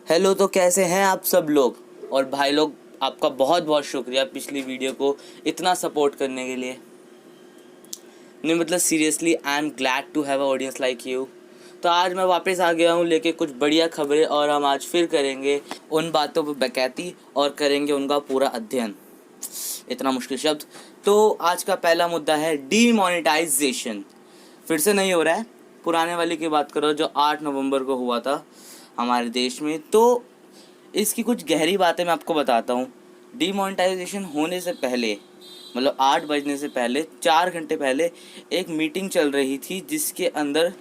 Hello, तो कैसे हैं आप सब लोग। और भाई लोग, आपका बहुत बहुत शुक्रिया पिछली वीडियो को इतना सपोर्ट करने के लिए। नहीं मतलब seriously I am glad to have a audience like you. तो आज मैं वापस आ गया हूँ लेके कुछ बढ़िया खबरें, और हम आज फिर करेंगे उन बातों पर बकैती और करेंगे उनका पूरा अध्ययन। इतना मुश्किल शब्द। तो आज का पहला मुद्दा है डीमोनेटाइजेशन। फिर से नहीं हो रहा है, पुराने वाली की बात करो जो 8 नवंबर को हुआ था हमारे देश में। तो इसकी कुछ गहरी बातें मैं आपको बताता हूँ। डीमोनेटाइजेशन होने से पहले, मतलब 8 बजने से पहले 4 घंटे पहले एक मीटिंग चल रही थी जिसके अंदर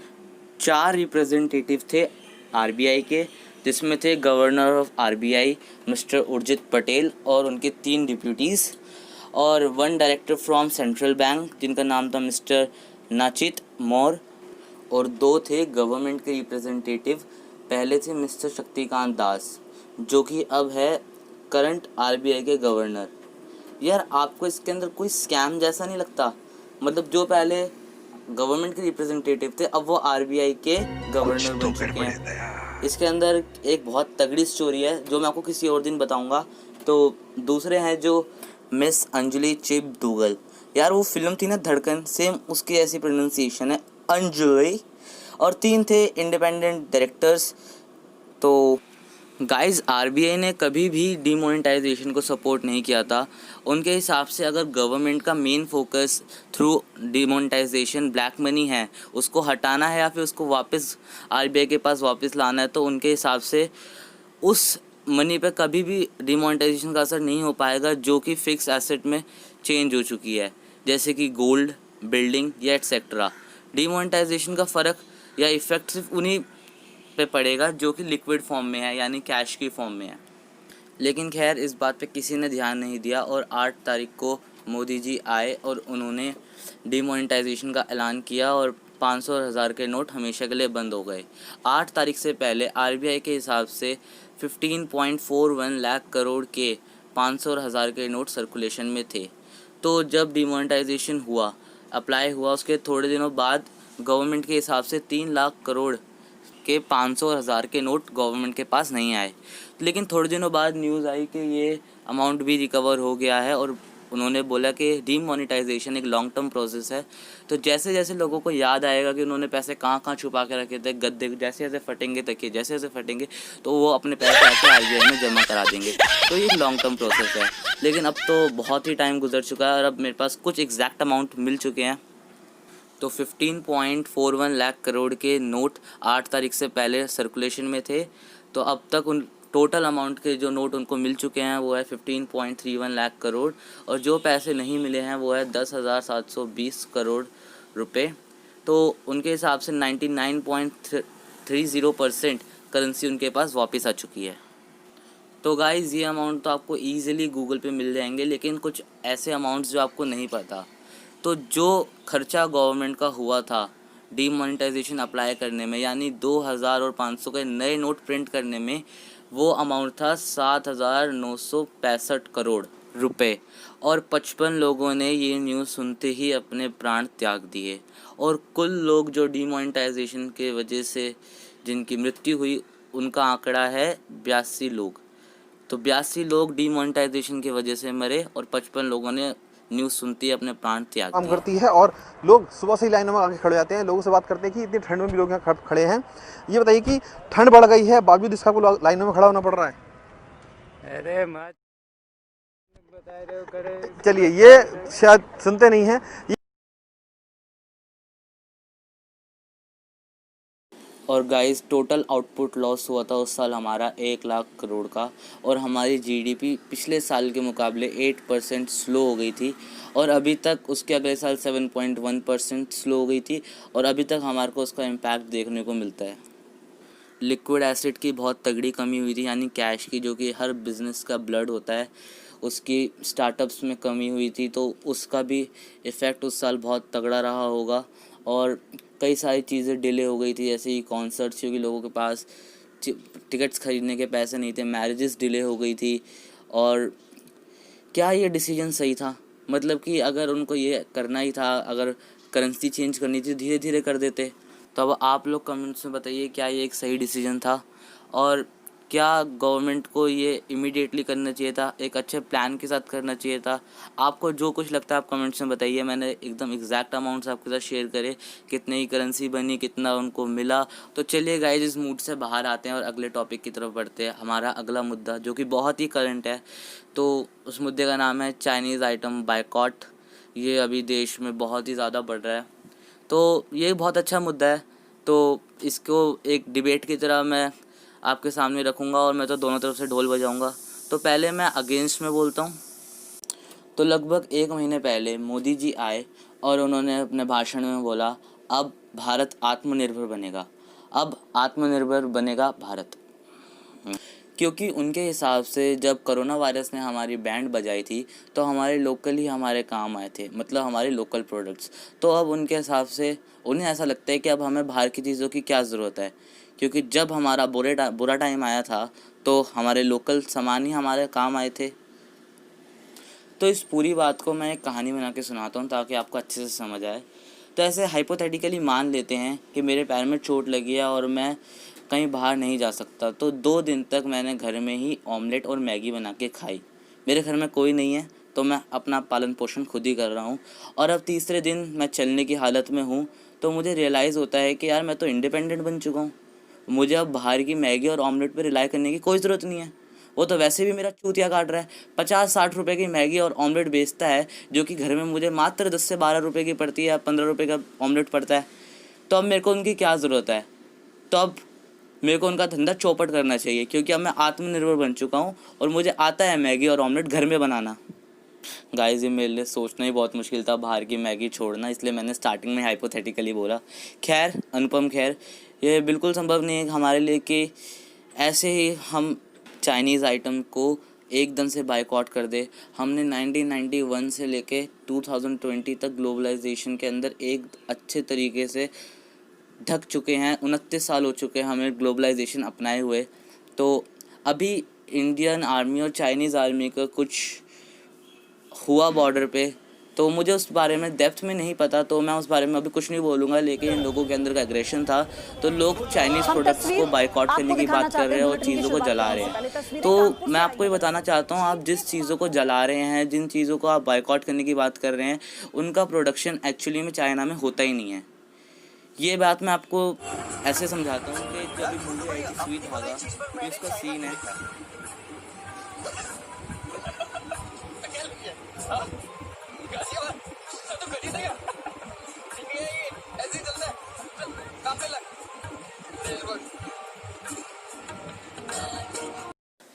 4 रिप्रेजेंटेटिव थे आरबीआई के, जिसमें थे governor of RBI mister Urjit Patel और उनके 3 डिप्यूटीज़, और 1 डायरेक्टर फ्रॉम सेंट्रल बैंक जिनका नाम था मिस्टर नाचित मौर्य, और 2 थे गवर्नमेंट के रिप्रेजेंटेटिव। पहले थे मिस्टर शक्तिकांत दास जो कि अब है करंट आरबीआई के गवर्नर। यार, आपको इसके अंदर कोई स्कैम जैसा नहीं लगता? मतलब जो पहले गवर्नमेंट के रिप्रेजेंटेटिव थे अब वो आरबीआई के गवर्नर बन चुके हैं। इसके अंदर एक बहुत तगड़ी स्टोरी है जो मैं आपको किसी और दिन बताऊंगा। तो दूसरे हैं जो मिस अंजलि चिब दुगल। यार, वो फिल्म थी ना धड़कन, सेम उसकी ऐसी प्रोनाउंसिएशन है, अंजलि। और 3 थे इंडिपेंडेंट डायरेक्टर्स। तो गाइस, आरबीआई ने कभी भी डीमोनेटाइजेशन को सपोर्ट नहीं किया था। उनके हिसाब से अगर गवर्नमेंट का main focus through demonetisation black money है, उसको हटाना है या फिर उसको वापस आरबीआई के पास वापस लाना है, तो उनके हिसाब से उस मनी पे कभी भी डीमोनेटाइजेशन का असर नहीं हो पाएगा जो कि फिक्स एसेट में चेंज हो चुकी है, जैसे कि गोल्ड, बिल्डिंग या एक्सेट्रा। डीमोनेटाइजेशन का फ़र्क या इफ़ेक्ट सिर्फ उन्हीं पे पड़ेगा जो कि लिक्विड फॉर्म में है, यानी कैश की फॉर्म में है। लेकिन खैर, इस बात पे किसी ने ध्यान नहीं दिया और 8 तारीख को मोदी जी आए और उन्होंने डीमोनेटाइजेशन का ऐलान किया और 500 और 1000 के नोट हमेशा के लिए बंद हो गए। 8 तारीख से पहले आरबीआई के हिसाब से 15.41 लाख करोड़ के 500 और 1000 के नोट सर्कुलेशन में थे। तो जब डीमोनेटाइजेशन हुआ, अप्लाई हुआ, उसके थोड़े दिनों बाद गवर्नमेंट के हिसाब से 3 लाख करोड़ के 500 और 1000 के नोट गवर्नमेंट के पास नहीं आए। लेकिन थोड़े दिनों बाद न्यूज़ आई कि ये अमाउंट भी रिकवर हो गया है, और उन्होंने बोला कि डीमोनेटाइजेशन एक लॉन्ग टर्म प्रोसेस है। तो जैसे जैसे लोगों को याद आएगा कि उन्होंने पैसे कहाँ कहाँ छुपा के रखे थे, गद्दे जैसे जैसे फटेंगे, तकिए जैसे जैसे फटेंगे, तो वो अपने पैसे आके आरबीआई में जमा करा देंगे। तो ये एक लॉन्ग टर्म प्रोसेस है। लेकिन अब तो बहुत ही टाइम गुजर चुका है और अब मेरे पास कुछ एग्जैक्ट अमाउंट मिल चुके हैं। तो 15.41 लाख करोड़ के नोट 8 तारीख से पहले सर्कुलेशन में थे। तो अब तक उन टोटल अमाउंट के जो नोट उनको मिल चुके हैं वो है 15.31 लाख करोड़, और जो पैसे नहीं मिले हैं वो है 10,720 करोड़ रुपए। तो उनके हिसाब से 99.30% करेंसी उनके पास वापस आ चुकी है। तो गाइज़, ये अमाउंट तो आपको ईज़िली गूगल पे मिल जाएंगे, लेकिन कुछ ऐसे अमाउंट्स जो आपको नहीं पता। तो जो खर्चा गवर्नमेंट का हुआ था डीमोनेटाइजेशन अप्लाई करने में, यानी 2000 और 500 के नए नोट प्रिंट करने में, वो अमाउंट था 7,965 करोड़ रुपए। और 55 लोगों ने ये न्यूज़ सुनते ही अपने प्राण त्याग दिए। और कुल लोग जो डीमोनेटाइजेशन के वजह से जिनकी मृत्यु हुई, उनका आंकड़ा है 82 लोग। तो 82 लोग डीमोनेटाइजेशन की वजह से मरे और 55 लोगों ने न्यूज़ सुनते ही अपने प्राण त्याग काम दिए। करती है और लोग सुबह से ही लाइनों में आके खड़े हो जाते हैं। लोगों से बात करते हैं कि इतनी ठंड में भी लोग यहाँ खड़े हैं। ये बताइए कि ठंड बढ़ गई है, बावजूद इसका आपको लाइनों में खड़ा होना पड़ रहा है। अरे मत बता रहे हो करे चलिए, ये शायद सुनते नहीं हैं। और गाइस, टोटल आउटपुट लॉस हुआ था उस साल हमारा 1 लाख करोड़ का, और हमारी जीडीपी पिछले साल के मुकाबले 8% स्लो हो गई थी, और अभी तक उसके अगले साल 7.1% स्लो हो गई थी, और अभी तक हमारे को उसका इम्पैक्ट देखने को मिलता है। लिक्विड एसिड की बहुत तगड़ी कमी हुई थी, यानी कैश की, जो कि हर बिज़नेस का ब्लड होता है, उसकी स्टार्टअप्स में कमी हुई थी। तो उसका भी इफ़ेक्ट उस साल बहुत तगड़ा रहा होगा। और कई सारी चीज़ें डिले हो गई थी, जैसे कि कॉन्सर्ट्स, क्योंकि लोगों के पास टिकट्स खरीदने के पैसे नहीं थे, मैरिजेस डिले हो गई थी। और क्या ये डिसीजन सही था? मतलब कि अगर उनको ये करना ही था, अगर करेंसी चेंज करनी थी, धीरे धीरे कर देते। तो अब आप लोग कमेंट्स में बताइए, क्या ये एक सही डिसीजन था? और क्या गवर्नमेंट को ये इमीडिएटली करना चाहिए था, एक अच्छे प्लान के साथ करना चाहिए था? आपको जो कुछ लगता है आप कमेंट्स में बताइए। मैंने एकदम एग्जैक्ट अमाउंट्स आपके साथ शेयर करे, कितने की करेंसी बनी, कितना उनको मिला। तो चलिए गाइस, इस मूड से बाहर आते हैं और अगले टॉपिक की तरफ बढ़ते हैं। हमारा अगला मुद्दा जो कि बहुत ही करंट है, तो उस मुद्दे का नाम है चाइनीज़ आइटम बायकॉट। ये अभी देश में बहुत ही ज़्यादा बढ़ रहा है, तो ये बहुत अच्छा मुद्दा है। तो इसको एक डिबेट की तरह मैं आपके सामने रखूँगा और मैं तो दोनों तरफ से ढोल बजाऊँगा। तो पहले मैं अगेंस्ट में बोलता हूँ। तो लगभग 1 महीने पहले मोदी जी आए और उन्होंने अपने भाषण में बोला, अब भारत आत्मनिर्भर बनेगा, अब आत्मनिर्भर बनेगा भारत। क्योंकि उनके हिसाब से जब कोरोना वायरस ने हमारी बैंड बजाई थी तो हमारे लोकल ही हमारे काम आए थे, मतलब हमारे लोकल प्रोडक्ट्स। तो अब उनके हिसाब से उन्हें ऐसा लगता है कि अब हमें बाहर की चीज़ों की क्या ज़रूरत है, क्योंकि जब हमारा बुरा टाइम आया था तो हमारे लोकल सामान ही हमारे काम आए थे। तो इस पूरी बात को मैं एक कहानी बना के सुनाता हूँ ताकि आपको अच्छे से समझ आए। तो ऐसे हाइपोथेटिकली मान लेते हैं कि मेरे पैर में चोट लगी है और मैं कहीं बाहर नहीं जा सकता। तो 2 दिन तक मैंने घर में ही ऑमलेट और मैगी बना के खाई। मेरे घर में कोई नहीं है तो मैं अपना पालन पोषण खुद ही कर रहा हूँ। और अब तीसरे दिन मैं चलने की हालत में हूँ तो मुझे रियलाइज़ होता है कि यार मैं तो इंडिपेंडेंट बन चुका हूँ। मुझे अब बाहर की मैगी और ऑमलेट पर रिलाई करने की कोई ज़रूरत नहीं है। वो तो वैसे भी मेरा चूतिया काट रहा है, 50-60 रुपये की मैगी और ऑमलेट बेचता है, जो कि घर में मुझे मात्र 10 से 12 रुपये की पड़ती है या 15 रुपये का ऑमलेट पड़ता है। तो अब मेरे को उनकी क्या ज़रूरत है? तो अब मेरे को उनका धंधा चौपट करना चाहिए, क्योंकि अब मैं आत्मनिर्भर बन चुका हूँ और मुझे आता है मैगी और ऑमलेट घर में बनाना। गाइस, ये मेरे लिए सोचना ही बहुत मुश्किल था बाहर की मैगी छोड़ना, इसलिए मैंने स्टार्टिंग में हाइपोथेटिकली बोला। खैर अनुपम, खैर ये बिल्कुल संभव नहीं है हमारे लिए कि ऐसे ही हम चाइनीज़ आइटम को एकदम से बायकॉट कर दे। हमने 1991 से लेके 2020 तक ग्लोबलाइजेशन के अंदर एक अच्छे तरीके से ढक चुके हैं। 29 साल हो चुके हैं हमें ग्लोबलाइजेशन अपनाए हुए। तो अभी इंडियन आर्मी और चाइनीज़ आर्मी का कुछ हुआ बॉर्डर पे, तो मुझे उस बारे में डेप्थ में नहीं पता, तो मैं उस बारे में अभी कुछ नहीं बोलूँगा। लेकिन इन लोगों के अंदर का एग्रेशन था, तो लोग चाइनीज़ प्रोडक्ट्स को बायकॉट करने की बात कर रहे हैं और चीज़ों को जला रहे हैं। तो मैं आपको ये बताना चाहता हूँ, आप जिस चीज़ों को जला रहे हैं, जिन चीज़ों को आप बायकॉट करने की बात कर रहे हैं, उनका प्रोडक्शन एक्चुअली में चाइना में होता ही नहीं है। ये बात मैं आपको ऐसे समझाता हूँ कि जब मूवी आई थी सुई धागा, ये उसका सीन है।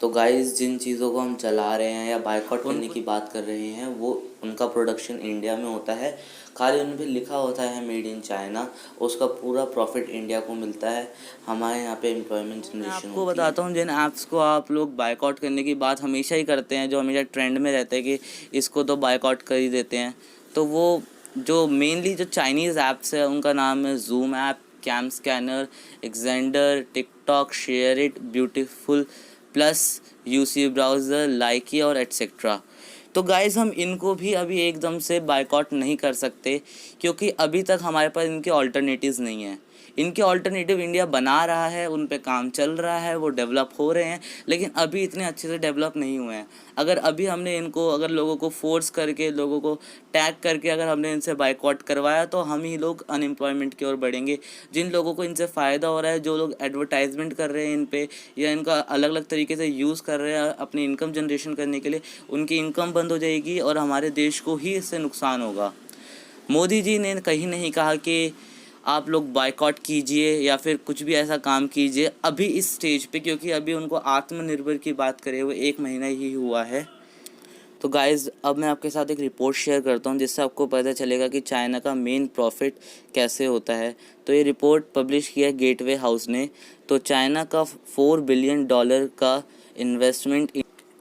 तो गाइस, जिन चीज़ों को हम चला रहे हैं या बायकॉट करने की बात कर रहे हैं, वो उनका प्रोडक्शन इंडिया में होता है। खाली उन पर लिखा होता है मेड इन चाइना, उसका पूरा प्रॉफिट इंडिया को मिलता है। हमारे यहाँ पे एम्प्लॉयमेंट जनरेशन। आपको बताता हूँ, जिन ऐप्स को आप लोग बायकॉट करने की बात हमेशा ही करते हैं, जो हमेशा ट्रेंड में रहता है कि इसको तो बायकॉट कर ही देते हैं, तो वो जो मेनली जो चाइनीज़ ऐप्स है उनका नाम है Zoom app, CamScanner, Xender, TikTok, share it, beautiful plus, UC browser, Likee और एट्सेट्रा। तो गाइज़, हम इनको भी अभी एकदम से बायकॉट नहीं कर सकते, क्योंकि अभी तक हमारे पास इनके ऑल्टरनेटिव्स नहीं हैं। इनके ऑल्टरनेटिव इंडिया बना रहा है, उन पे काम चल रहा है, वो डेवलप हो रहे हैं, लेकिन अभी इतने अच्छे से डेवलप नहीं हुए हैं। अगर अभी हमने इनको, अगर लोगों को फोर्स करके, लोगों को टैग करके अगर हमने इनसे बायकॉट करवाया, तो हम ही लोग अनएम्प्लॉयमेंट की ओर बढ़ेंगे। जिन लोगों को इनसे फ़ायदा हो रहा है, जो लोग एडवर्टाइजमेंट कर रहे हैं इन पे, या इनका अलग अलग तरीके से यूज़ कर रहे हैं अपनी इनकम जनरेशन करने के लिए, उनकी इनकम बंद हो जाएगी और हमारे देश को ही इससे नुकसान होगा। मोदी जी ने कहीं नहीं कहा कि आप लोग बायकॉट कीजिए या फिर कुछ भी ऐसा काम कीजिए अभी इस स्टेज पे, क्योंकि अभी उनको आत्मनिर्भर की बात करे हुए 1 महीना ही हुआ है। तो गाइज़, अब मैं आपके साथ एक रिपोर्ट शेयर करता हूँ जिससे आपको पता चलेगा कि चाइना का मेन प्रॉफिट कैसे होता है। तो ये रिपोर्ट पब्लिश किया है गेटवे हाउस ने। तो चाइना का $4 बिलियन का इन्वेस्टमेंट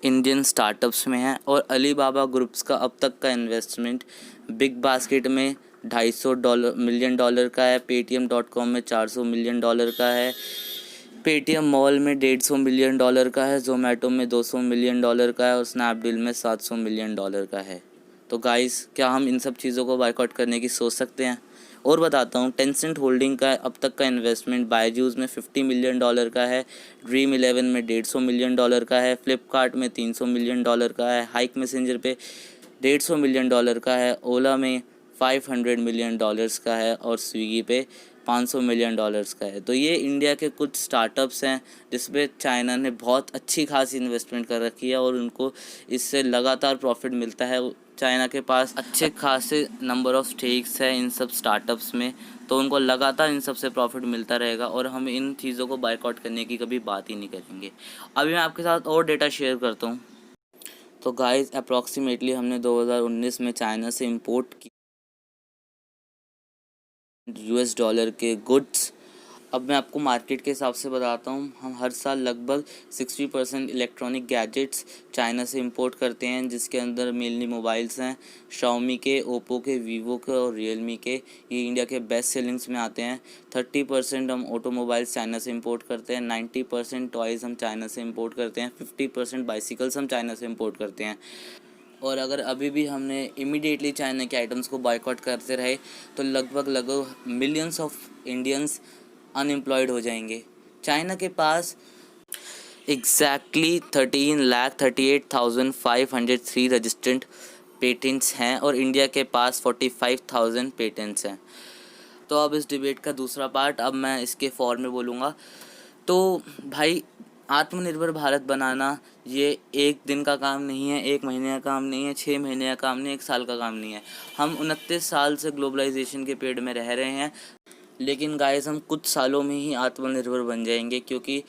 इंडियन स्टार्टअप्स में है, और अलीबाबा ग्रुप्स का अब तक का इन्वेस्टमेंट बिग बास्केट में $250 मिलियन का है, Paytm.com में $400 मिलियन का है, पेटीएम मॉल में $150 मिलियन का है, जोमेटो में $200 मिलियन का है और स्नैपडील में $700 मिलियन का है। तो गाइस, क्या हम इन सब चीज़ों को बायकॉट करने की सोच सकते हैं? और बताता हूँ, टेंसेंट होल्डिंग का अब तक का इन्वेस्टमेंट बायजूस में $50 मिलियन का है, ड्रीम 11 में $150 मिलियन का है, फ्लिपकार्ट में $300 मिलियन का है, हाइक मैसेंजर पे $150 मिलियन का है, ओला में $500 मिलियन का है और स्विगी पे $500 मिलियन का है। तो ये इंडिया के कुछ स्टार्टअप्स हैं जिसपे चाइना ने बहुत अच्छी खासी इन्वेस्टमेंट कर रखी है और उनको इससे लगातार प्रॉफिट मिलता है। चाइना के पास अच्छे खासे नंबर ऑफ़ स्टेक्स है इन सब स्टार्टअप्स में, तो उनको लगातार इन सब से प्रॉफिट मिलता रहेगा और हम इन चीज़ों को बायकॉट करने की कभी बात ही नहीं करेंगे। अभी मैं आपके साथ और डेटा शेयर करता हूँ। तो गाइस अप्रॉक्सीमेटली हमने 2019 में चाइना से इंपोर्ट की $US के गुड्स। अब मैं आपको मार्केट के हिसाब से बताता हूँ, हम हर साल लगभग 60% इलेक्ट्रॉनिक गैजेट्स चाइना से इंपोर्ट करते हैं, जिसके अंदर मेनली मोबाइल्स हैं, शाओमी के, ओप्पो के, वीवो के और रियलमी के। ये इंडिया के बेस्ट सेलिंग्स में आते हैं। 30% हम ऑटोमोबाइल्स चाइना से इंपोर्ट करते हैं, 90% टॉयज़ हम चाइना से इंपोर्ट करते हैं, 50% बाइसिकल्स हम चाइना से इंपोर्ट करते हैं। और अगर अभी भी हमने इमीडिएटली चाइना के आइटम्स को बायकॉट करते रहे तो लगभग मिलियंस ऑफ इंडियंस अनएम्प्लॉयड हो जाएंगे। चाइना के पास एग्जैक्टली 13,38,503 रजिस्टर्ड पेटेंट्स हैं और इंडिया के पास 45,000 पेटेंट्स हैं। तो अब इस डिबेट का दूसरा पार्ट, अब मैं इसके फॉर्म में बोलूँगा। तो भाई, आत्मनिर्भर भारत बनाना ये एक दिन का काम नहीं है, एक महीने का काम नहीं है, 6 महीने का काम नहीं है, 1 साल का काम नहीं है। हम 29 साल से ग्लोबलाइजेशन के पेड़ में रह रहे हैं, लेकिन गाइस हम कुछ सालों में ही आत्मनिर्भर बन जाएंगे। क्योंकि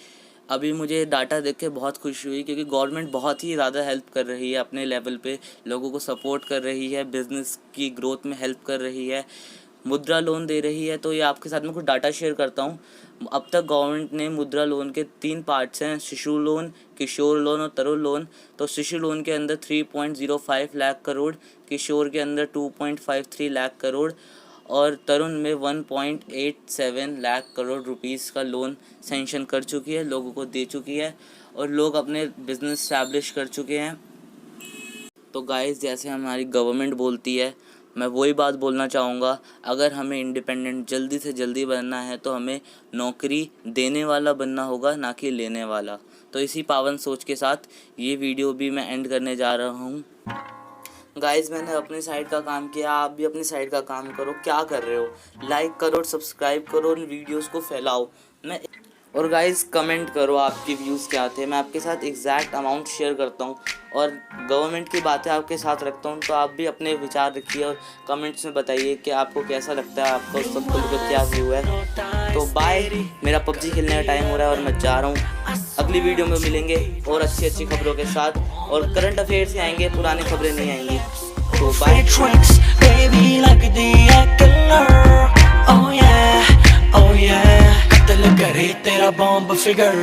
अभी मुझे डाटा देख के बहुत खुशी हुई, क्योंकि गवर्नमेंट बहुत ही ज़्यादा हेल्प कर रही है अपने लेवल पे, लोगों को सपोर्ट कर रही है, बिज़नेस की ग्रोथ में हेल्प कर रही है, मुद्रा लोन दे रही है। तो ये आपके साथ में कुछ डाटा शेयर करता हूँ। अब तक गवर्नमेंट ने मुद्रा लोन के 3 पार्ट्स हैं, शिशु लोन, किशोर लोन और तरुण लोन। तो शिशु लोन के अंदर 3.05 लाख करोड़, किशोर के अंदर 2.53 लाख करोड़ और तरुण में 1.87 लाख करोड़ रुपीस का लोन सैंक्शन कर चुकी है, लोगों को दे चुकी है और लोग अपने बिजनेस स्टैब्लिश कर चुके हैं। तो गाइस, जैसे हमारी गवर्नमेंट बोलती है, मैं वही बात बोलना चाहूँगा। अगर हमें इंडिपेंडेंट जल्दी से जल्दी बनना है तो हमें नौकरी देने वाला बनना होगा, ना कि लेने वाला। तो इसी पावन सोच के साथ ये वीडियो भी मैं एंड करने जा रहा हूँ। गाइस, मैंने अपनी साइड का काम किया, आप भी अपनी साइड का काम करो। क्या कर रहे हो? लाइक करो, सब्सक्राइब करो और वीडियोस को फैलाओ। और गाइस, कमेंट करो आपके व्यूज़ क्या थे। मैं आपके साथ एग्जैक्ट अमाउंट शेयर करता हूँ और गवर्नमेंट की बातें आपके साथ रखता हूँ। तो आप भी अपने विचार रखिए और कमेंट्स में बताइए कि आपको कैसा लगता है, आपको सबको लेकर क्या व्यू है। तो बाय, मेरा PUBG खेलने का टाइम हो रहा है और मैं जा रहा हूँ। अगली वीडियो में मिलेंगे और अच्छी खबरों के साथ, और करंट अफेयर्स ही आएंगे, पुरानी खबरें नहीं आएंगी। तो बाय।